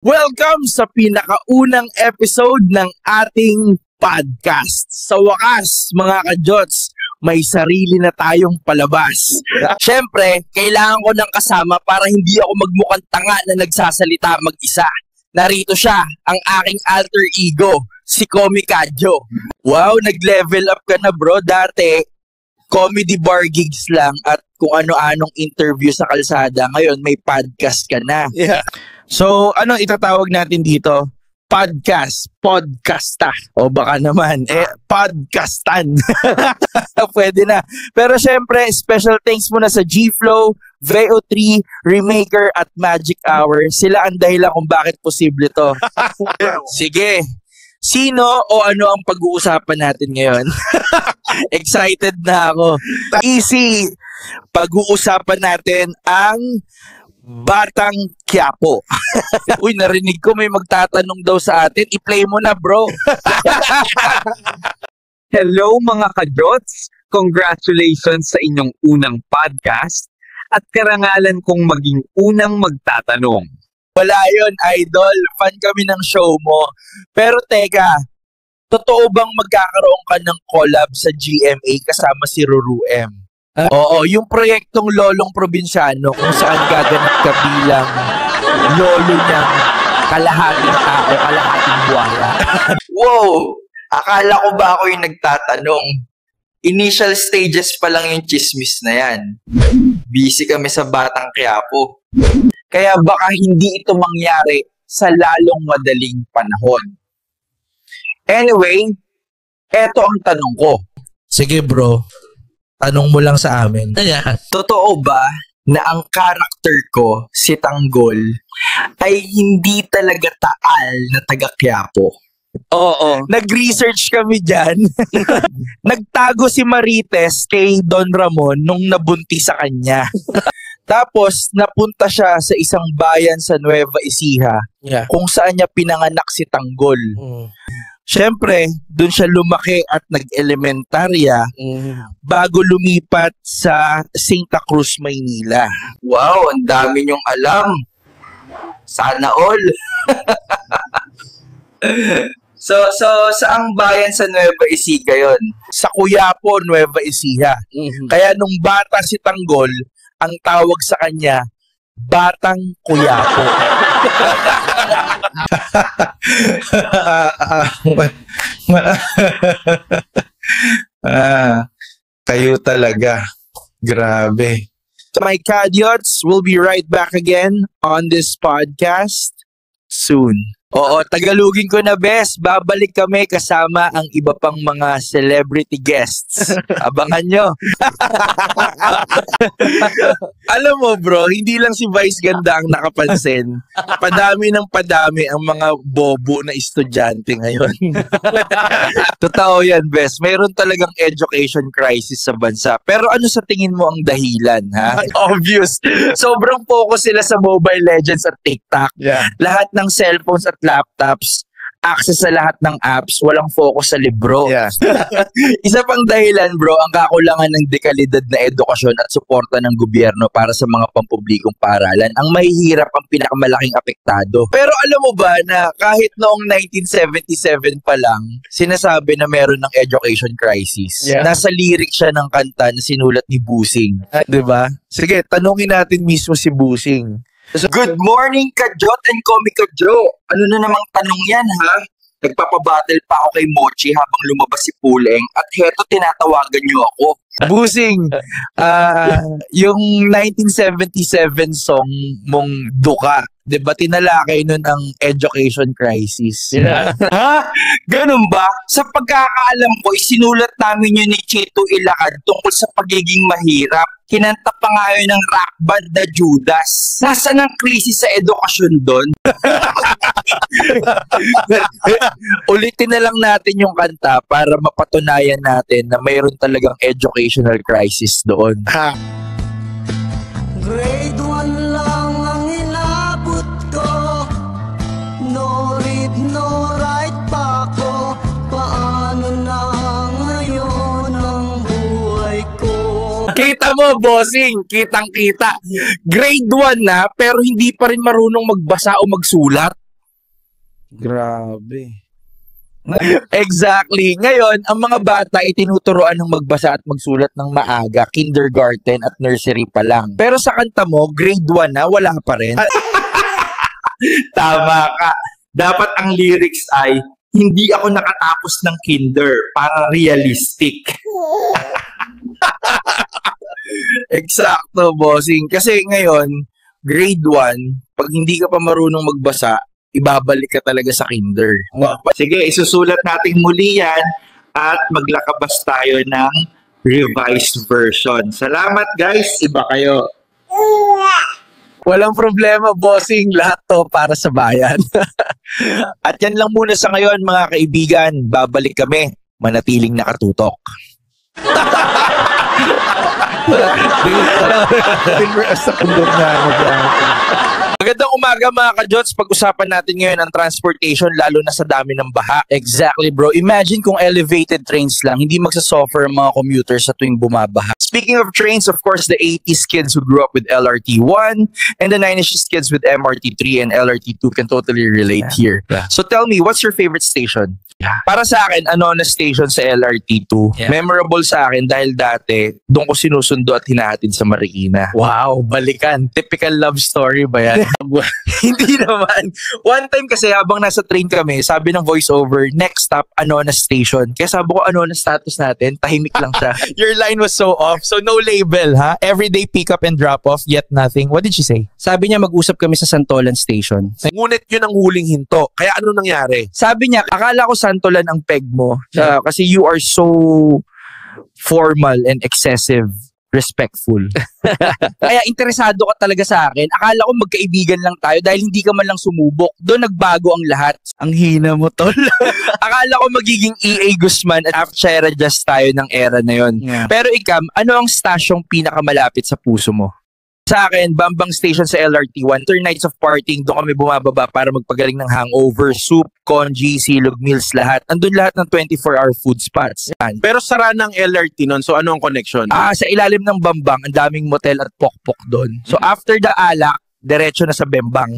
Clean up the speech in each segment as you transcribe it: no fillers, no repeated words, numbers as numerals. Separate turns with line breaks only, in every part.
Welcome sa pinakaunang episode ng ating podcast. Sa wakas, mga kajots, may sarili na tayong palabas. Siyempre, kailangan ko ng kasama para hindi ako magmukhang tanga na nagsasalita mag-isa. Narito siya, ang aking alter ego, si Komikadjo. Wow, nag-level up ka na bro. Dati, comedy bar gigs lang at kung ano-anong interview sa kalsada. Ngayon, may podcast ka na. Yeah. So, ano itatawag natin dito? Podcasta. O baka naman, podcastan. Pwede na. Pero syempre, special thanks muna sa G-Flow, VO3, Remaker at Magic Hour. Sila ang dahilan kung bakit posible to. Sige. Sino o ano ang pag-uusapan natin ngayon? Excited na ako. Easy. Pag-uusapan natin ang Batang Quiapo. Uy, narinig ko may magtatanong daw sa atin. I-play mo na, bro.
Hello mga kajots! Congratulations sa inyong unang podcast at karangalan kong maging unang magtatanong.
Wala yun, idol. Fan kami ng show mo. Pero teka, totoo bang magkakaroon ka ng collab sa GMA kasama si Ruru M? Oo, yung proyektong Lolong Probinsyano kung saan gaganap ka bilang lolo niyang kalahating tao, kalahating buhaya. Wow! Akala ko ba ako yung nagtatanong? Initial stages pa lang yung chismis na yan. Busy kami sa Batang Quiapo. Kaya baka hindi ito mangyari sa lalong madaling panahon. Anyway, eto ang tanong ko. Sige bro. Tanong mo lang sa amin. Totoo ba na ang karakter ko, si Tanggol, ay hindi talaga taal na taga-Quiapo? Oo. Nag-research kami dyan. Nagtago si Marites kay Don Ramon nung nabunti sa kanya. Tapos, napunta siya sa isang bayan sa Nueva Ecija kung saan niya pinanganak si Tanggol. Siyempre, doon siya lumaki at nag-elementarya bago lumipat sa Santa Cruz, Maynila. Wow, ang dami niyong alam. Sana all. So, saang bayan sa Nueva Ecija yon? Sa Quiapo, Nueva Ecija. Kaya nung bata si Tanggol, ang tawag sa kanya, Batang Quiapo. Kayo talaga. Grabe. So my kadyots, we'll be right back again on this podcast soon. Oo, tagalugin ko na bes. Babalik kami kasama ang iba pang mga celebrity guests. Abangan nyo. Alam mo bro, hindi lang si Vice Ganda ang nakapansin. Padami ng padami ang mga bobo na estudyante ngayon. Totoo yan bes. Mayroon talagang education crisis sa bansa. Pero ano sa tingin mo ang dahilan? Ha? Obvious. Sobrang focus sila sa Mobile Legends at TikTok. Yeah. Lahat ng cellphones at laptops, access sa lahat ng apps, walang focus sa libro. Yeah. Isa pang dahilan bro, ang kakulangan ng dekalidad na edukasyon at suporta ng gobyerno para sa mga pampublikong paaralan. Ang mahihirap ang pinakamalaking apektado. Pero alam mo ba na kahit noong 1977 pa lang, sinasabi na meron ng education crisis. Yeah. Nasa lyric siya ng kanta na sinulat ni Busing. Diba? Sige, tanungin natin mismo si Busing. Good morning, Kajot and Komikadjo. Ano na namang tanong yan, ha? Nagpapabattle pa ako kay Mochi habang lumabas si Puleng at heto tinatawagan niyo ako. Busing, yung 1977 song mong Duka, di ba tinalakay nun ang education crisis? Yeah. Ha? Ganun ba? Sa pagkakaalam ko, isinulat namin yun ni Chito Ilacad tungkol sa pagiging mahirap. Kinanta pa nga yun ng rock band na Judas. Nasaan ang krisis sa edukasyon doon? Ulitin na lang natin yung kanta para mapatunayan natin na mayroon talagang educational crisis doon. Ha?
Grade 1 lang ang inabot ko. No read, no write pa ko. Paano na ngayon ang buhay ko?
Kita mo, bossing, kitang-kita. Grade 1 na, pero hindi pa rin marunong magbasa o magsulat. Grabe. Exactly. Ngayon, ang mga bata itinuturuan ng magbasa at magsulat ng maaga, kindergarten at nursery pa lang. Pero sa kanta mo, grade 1 na, wala pa rin.
Tama ka. Dapat ang lyrics ay, hindi ako nakatapos ng kinder para realistic.
Eksakto, bossing. Kasi ngayon, grade 1, pag hindi ka pa marunong magbasa, ibabalik ka talaga sa kinder.
Sige, isusulat natin muli yan at maglakabas tayo ng revised version. Salamat guys, iba kayo.
Walang problema, bossing. Lahat to para sa bayan. At yan lang muna sa ngayon, mga kaibigan. Babalik kami. Manatiling nakatutok. Magandang umaga mga ka-Jots. Pag-usapan natin ngayon ang transportation lalo na sa dami ng baha.
Exactly, bro. Imagine kung elevated trains lang, hindi magsasuffer ang mga commuters sa tuwing bumabaha.
Speaking of trains, of course, the 80s kids who grew up with LRT1 and the 90s kids with MRT3 and LRT2 can totally relate here.
Yeah.
So tell me, what's your favorite station?
Yeah.
Para sa akin, Anona Station sa LRT2.
Yeah.
Memorable sa akin dahil dati, doon ko sinusundo at hinahatid sa Marikina.
Wow, balikan. Typical love story ba yan?
Hindi naman. One time kasi habang nasa train kami, sabi ng voiceover, next stop, Anona Station. Kaya sabi ko, ano na status natin? Tahimik lang siya.
Your line was so off. So no label, ha? Everyday pick up and drop off, yet nothing. What did she say? Sabi niya mag-usap kami sa Santolan Station.
Ngunit yun ang huling hinto. Kaya ano nangyari?
Sabi niya, akala ko Santolan ang peg mo. Kasi you are so formal and excessive respectful. Kaya interesado ka talaga sa akin. Akala ko magkaibigan lang tayo dahil hindi ka man lang sumubok. Doon nagbago ang lahat. Ang hina mo, tol. Akala ko magiging EA Guzman at Afchera just tayo ng era na yon.
Yeah.
Pero Ikam, ano ang stasyong pinakamalapit sa puso mo?
Sa akin, Bambang Station sa LRT1. After nights of partying, doon kami bumababa para magpagaling ng hangover, soup, congee, silog meals, lahat. Andun lahat ng 24-hour food spots. Yan.
Pero sara ng LRT nun, so ano ang connection?
Sa ilalim ng Bambang, ang daming motel at pokpok doon. So after the alak, diretso na sa Bembang.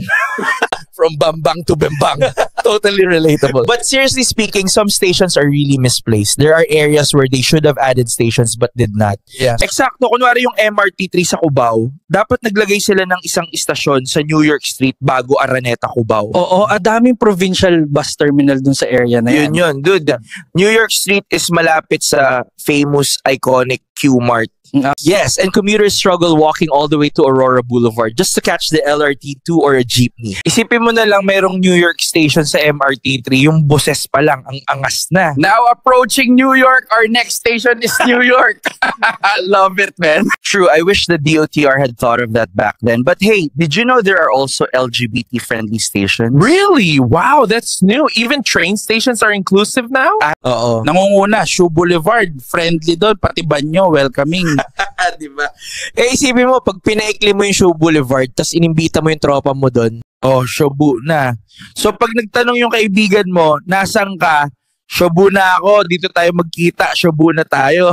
From Bambang to Bembang. Totally relatable. But seriously speaking, some stations are really misplaced. There are areas where they should have added stations but did not.
Yes.
Eksakto, kunwari yung MRT3 sa Cubao, dapat naglagay sila ng isang istasyon sa New York Street bago Araneta, Cubao.
Oo, daming provincial bus terminal dun sa area na yan.
Yun, dude. New York Street is malapit sa famous, iconic Q-Mart.
Yes, and commuters struggle walking all the way to Aurora Boulevard just to catch the LRT2 or a jeepney.
Isipin mo na lang mayroong New York Station sa MRT3, yung boses pa lang, ang angas na.
Now approaching New York, our next station is New York. Love it, man.
True, I wish the DOTR had thought of that back then. But hey, did you know there are also LGBT-friendly stations?
Really? Wow, that's new. Even train stations are inclusive now?
Oo.
Nangunguna, Shoe Boulevard, friendly doon, pati banyo, welcoming.
Diba? Isipin mo, pag pinaikli mo yung Shoe Boulevard, tas inimbita mo yung tropa mo doon, Shobu na. So pag nagtanong yung kaibigan mo, nasan ka? Shobu na ako, dito tayo magkita, Shobu na tayo.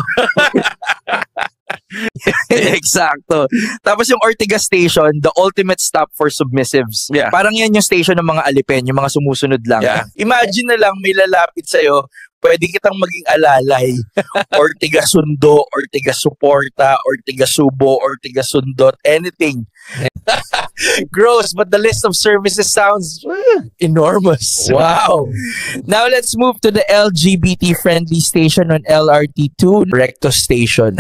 Eksakto. Tapos yung Ortigas Station, the ultimate stop for submissives.
Yeah.
Parang yan yung station ng mga alipen, yung mga sumusunod lang.
Yeah.
Imagine na lang may lalapit sa'yo, pwede kitang maging alalay. Ortigas Sundo, Ortigas Suporta, Ortigas Subo, Ortigas Sundot, anything. Gross, but the list of services sounds enormous.
Wow.
Now let's move to the LGBT-friendly station on LRT2, Recto Station.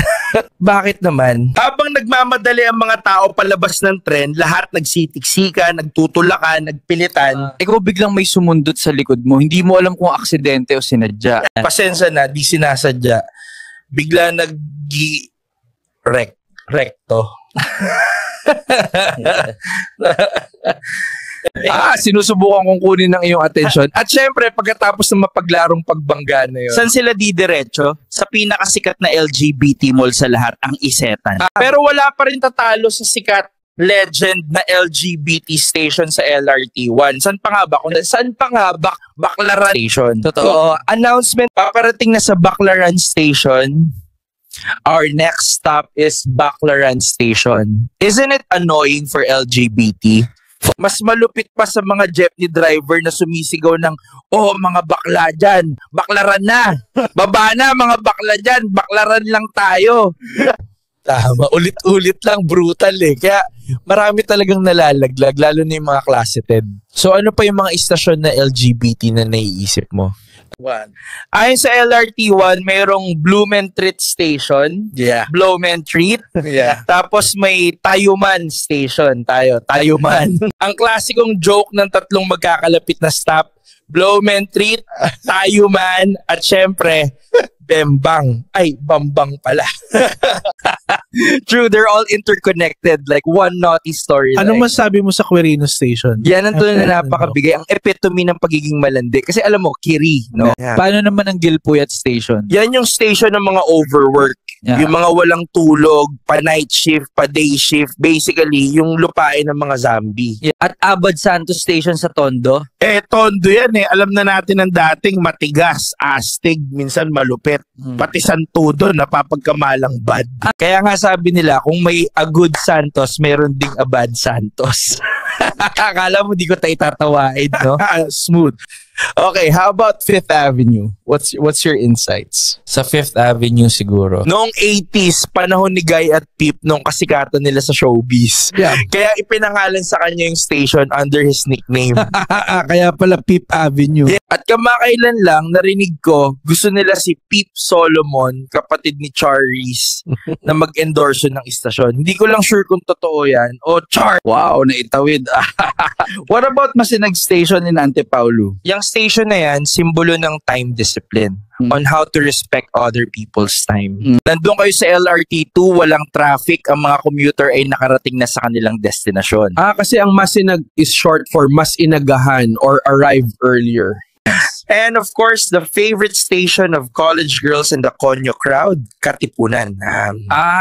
Bakit naman?
Habang nagmamadali ang mga tao palabas ng tren, lahat nagsitiksika, nagtutulakan, nagpilitan.
Ikaw biglang may sumundot sa likod mo. Hindi mo alam kung aksidente o sinadya.
Pasensya na, di sinasadya. Bigla recto.
Sinusubukan kong kunin ng iyong atensyon. At syempre, pagkatapos ng mapaglarong pagbangga na yun.
Saan sila didiretso? Sa pinakasikat na LGBT mall sa lahat, ang Isetan. Pero wala pa rin tatalo sa sikat legend na LGBT station sa LRT1. Saan pa nga ba? Baclaran Station.
Totoo.
Announcement, paparating na sa Baclaran Station. Our next stop is Baclaran Station. Isn't it annoying for LGBT? Mas malupit pa sa mga jeepney driver na sumisigaw ng, oh, mga bakla dyan, baklaran na. Baba na, mga bakla dyan, baklaran lang tayo. Tama, ulit-ulit lang, brutal eh. Kaya marami talagang nalalaglag, lalo na yung mga closeted. So ano pa yung mga istasyon na LGBT na naiisip mo?
Ayon sa LRT1, mayroong Blumentritt Station.
Yeah.
Blumentritt.
Yeah.
Tapos may Tayuman Station. Tayuman. Ang klasikong joke ng tatlong magkakalapit na stop, Blumentritt, Tayuman, at syempre, Bembang. Ay, Bambang pala.
True, they're all interconnected like one naughty story.
Ano masabi mo sa Quirino Station?
Yan ang tunay na napakabigay. Ang epitome ng pagiging malandi. Kasi alam mo, Kiri, no?
Yeah.
Paano naman ang Gilpuyat Station?
Yan yung station ng mga overwork.
Yeah.
Yung mga walang tulog, pa-night shift, pa-day shift. Basically, yung lupain ng mga zombie.
Yeah. At Abad Santos Station sa Tondo.
Tondo yan eh. Alam na natin ang dating matigas, astig, minsan malupit. Pati santudo, napapagkamalang bad.
Kaya nga sabi nila, kung may a good Santos, meron ding a bad Santos.
Akala mo di ko tayo tatawain, no?
Smooth.
Okay, how about Fifth Avenue? What's your insights?
Sa Fifth Avenue siguro.
Noong 80s, panahon ni Guy at Pip, nung kasikatan nila sa showbiz.
Yeah.
Kaya ipinangalan sa kanya yung station under his nickname.
Kaya pala Fifth Avenue.
Yeah. At kamakailan lang, narinig ko, gusto nila si Pip Solomon, kapatid ni Charis, na mag-endorso ng istasyon. Hindi ko lang sure kung totoo yan. O Char!
Wow, naitawid.
What about Masinag Station in Antipaulo?
Yung station na yan, simbolo ng time discipline on how to respect other people's time.
Nandun kayo sa LRT2, walang traffic, ang mga commuter ay nakarating na sa kanilang destinasyon.
Kasi ang Masinag is short for mas inagahan or arrive earlier.
And of course, the favorite station of college girls and the Konyo crowd, Katipunan.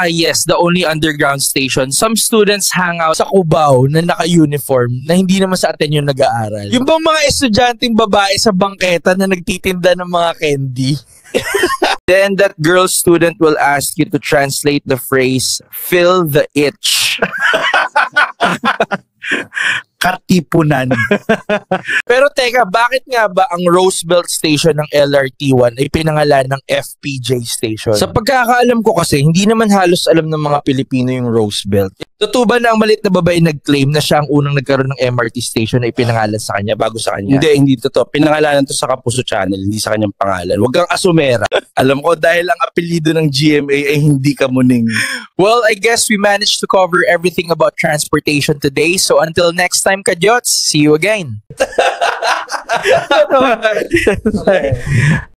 Yes, the only underground station. Some students hang out sa Cubao na naka-uniform na hindi naman sa atin yung nag-aaral.
Yung bang mga estudyanteng babae sa bangketa na nagtitinda ng mga candy? Then that girl student will ask you to translate the phrase, fill the itch. Katipunan. Pero teka, bakit nga ba ang Roosevelt Station ng LRT1 ay pinangalan ng FPJ Station?
Sa pagkakaalam ko kasi, hindi naman halos alam ng mga Pilipino yung Roosevelt.
Totoo ba na ang maliit na babae nag-claim na siya ang unang nagkaroon ng MRT station na ipinangalan sa kanya bago sa kanya?
Hindi totoo. Pinangalanan to sa Kapuso Channel, hindi sa kanyang pangalan. Huwag kang asumera.
Alam ko dahil ang apelyido ng GMA ay hindi Kamuning. Well, I guess we managed to cover everything about transportation today. So until next time, Kadyots, see you again.